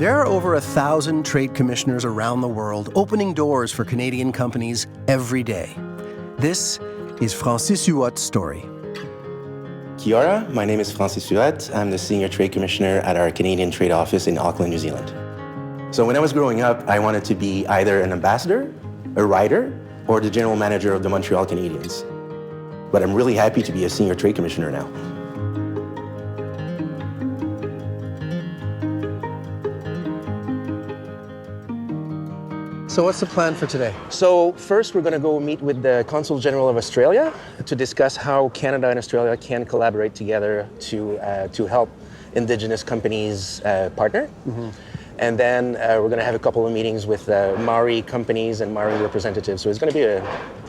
There are over 1,000 trade commissioners around the world opening doors for Canadian companies every day. This is Francis Huot's story. Kia ora, my name is Francis Huot. I'm the Senior Trade Commissioner at our Canadian Trade Office in Auckland, New Zealand. So when I was growing up, I wanted to be either an ambassador, a writer, or the General Manager of the Montreal Canadiens. But I'm really happy to be a Senior Trade Commissioner now. So what's the plan for today? So first we're going to go meet with the Consul General of Australia to discuss how Canada and Australia can collaborate together to help Indigenous companies partner. Mm-hmm. And then we're going to have a couple of meetings with Maori companies and Maori representatives. So it's going to be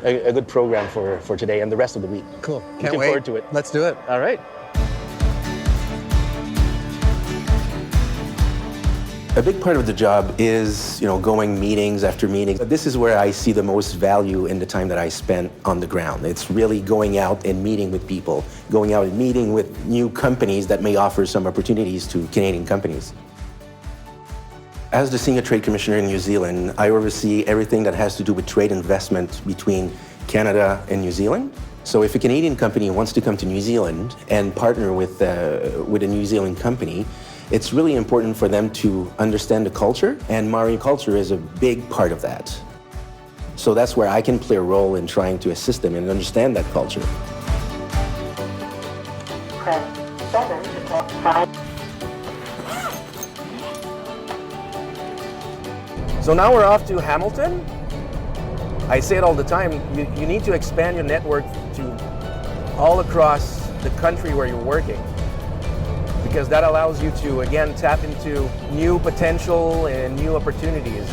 a good program for today and the rest of the week. Cool. Can't Looking wait. forward to it. Let's do it. All right. A big part of the job is, going meetings after meetings. This is where I see the most value in the time that I spent on the ground. It's really going out and meeting with people, going out and meeting with new companies that may offer some opportunities to Canadian companies. As the Senior Trade Commissioner in New Zealand, I oversee everything that has to do with trade investment between Canada and New Zealand. So if a Canadian company wants to come to New Zealand and partner with a New Zealand company, it's really important for them to understand the culture, and Maori culture is a big part of that. So that's where I can play a role in trying to assist them and understand that culture. Press 7 to talk 5. So now we're off to Hamilton. I say it all the time, you need to expand your network to all across the country where you're working, because that allows you to, again, tap into new potential and new opportunities.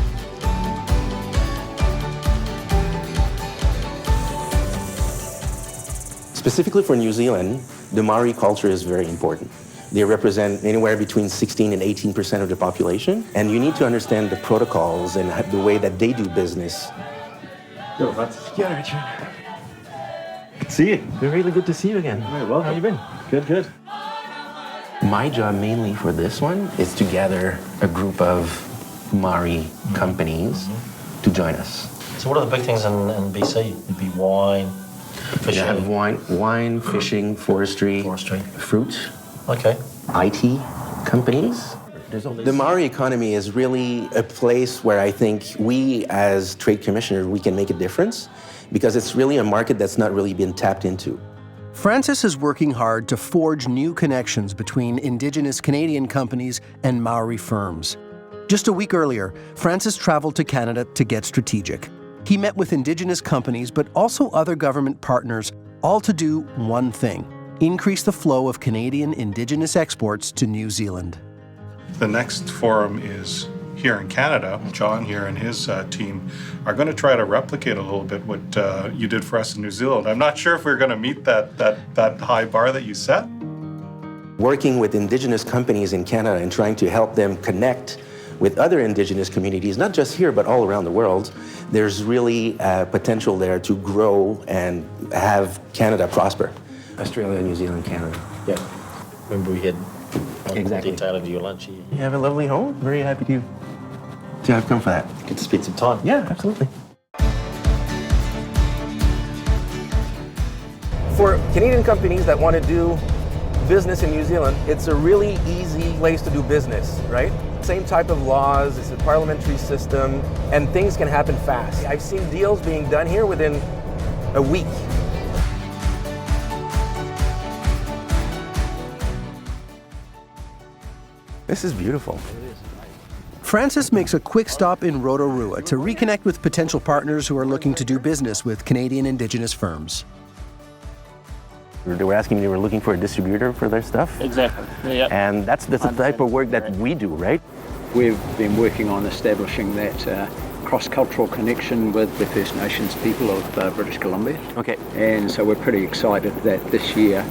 Specifically for New Zealand, the Maori culture is very important. They represent anywhere between 16 and 18% of the population, and you need to understand the protocols and the way that they do business. Yo, Francis. Yeah, Richard. Good to see you. Really good to see you again. Very well. How you been? Good, good. My job mainly for this one is to gather a group of Maori companies to join us. So what are the big things in BC? It'd be wine, fishing. You have wine, fishing, forestry, fruit. Okay. IT companies. The Maori economy is really a place where I think we as trade commissioners, we can make a difference, because it's really a market that's not really been tapped into. Francis is working hard to forge new connections between Indigenous Canadian companies and Maori firms. Just a week earlier, Francis traveled to Canada to get strategic. He met with Indigenous companies, but also other government partners, all to do one thing: increase the flow of Canadian Indigenous exports to New Zealand. The next forum is here in Canada. John here and his team are going to try to replicate a little bit what you did for us in New Zealand. I'm not sure if we're going to meet that high bar that you set. Working with Indigenous companies in Canada and trying to help them connect with other Indigenous communities, not just here, but all around the world, there's really potential there to grow and have Canada prosper. Australia, New Zealand, Canada. Yeah. Remember we had Exactly. detail of your lunch here. You have a lovely home. Very happy to have come for that. Good to spend some time. Yeah, absolutely. For Canadian companies that want to do business in New Zealand, it's a really easy place to do business, right? Same type of laws, it's a parliamentary system, and things can happen fast. I've seen deals being done here within a week. This is beautiful. Francis makes a quick stop in Rotorua to reconnect with potential partners who are looking to do business with Canadian Indigenous firms. They were asking me, they were looking for a distributor for their stuff. Exactly. Yeah. And that's the type of work that we do, right? We've been working on establishing that cross-cultural connection with the First Nations people of British Columbia. Okay. And so we're pretty excited that this year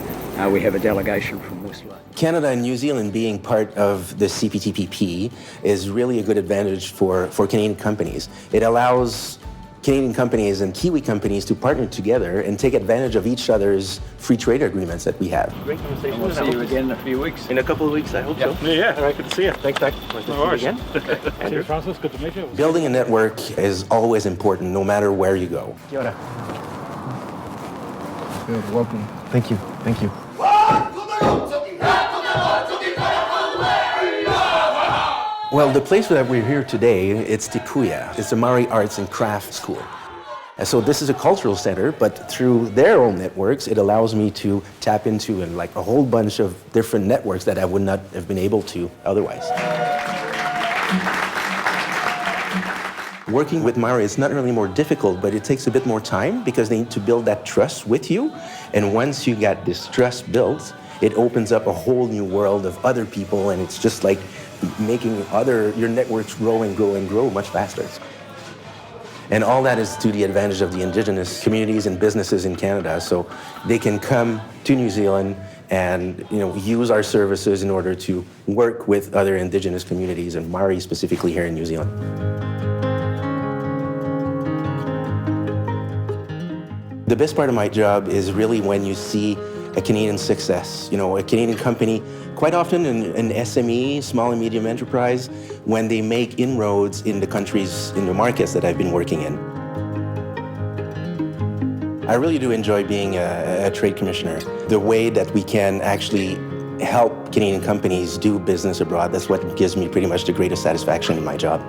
we have a delegation from Whistler. Canada and New Zealand being part of the CPTPP is really a good advantage for Canadian companies. It allows Canadian companies and Kiwi companies to partner together and take advantage of each other's free trade agreements that we have. Great conversation. We'll see you again in a few weeks. In a couple of weeks, I hope so. Yeah, all right, good to see you. Thanks, Doc. Nice to see you again. See you, Francis. Good to meet you. Building a network is always important, no matter where you go. Good, welcome. Thank you, thank you. Well, the place that we're here today, it's Te Puia. It's a Maori arts and crafts school. And so this is a cultural center, but through their own networks, it allows me to tap into like a whole bunch of different networks that I would not have been able to otherwise. Working with Maori is not really more difficult, but it takes a bit more time because they need to build that trust with you. And once you got this trust built, it opens up a whole new world of other people, and it's just like making your networks grow and grow and grow much faster. And all that is to the advantage of the Indigenous communities and businesses in Canada, so they can come to New Zealand and use our services in order to work with other Indigenous communities, and Maori specifically here in New Zealand. The best part of my job is really when you see a Canadian success. A Canadian company, quite often an SME, small and medium enterprise, when they make inroads in the countries, in the markets that I've been working in. I really do enjoy being a trade commissioner. The way that we can actually help Canadian companies do business abroad, that's what gives me pretty much the greatest satisfaction in my job.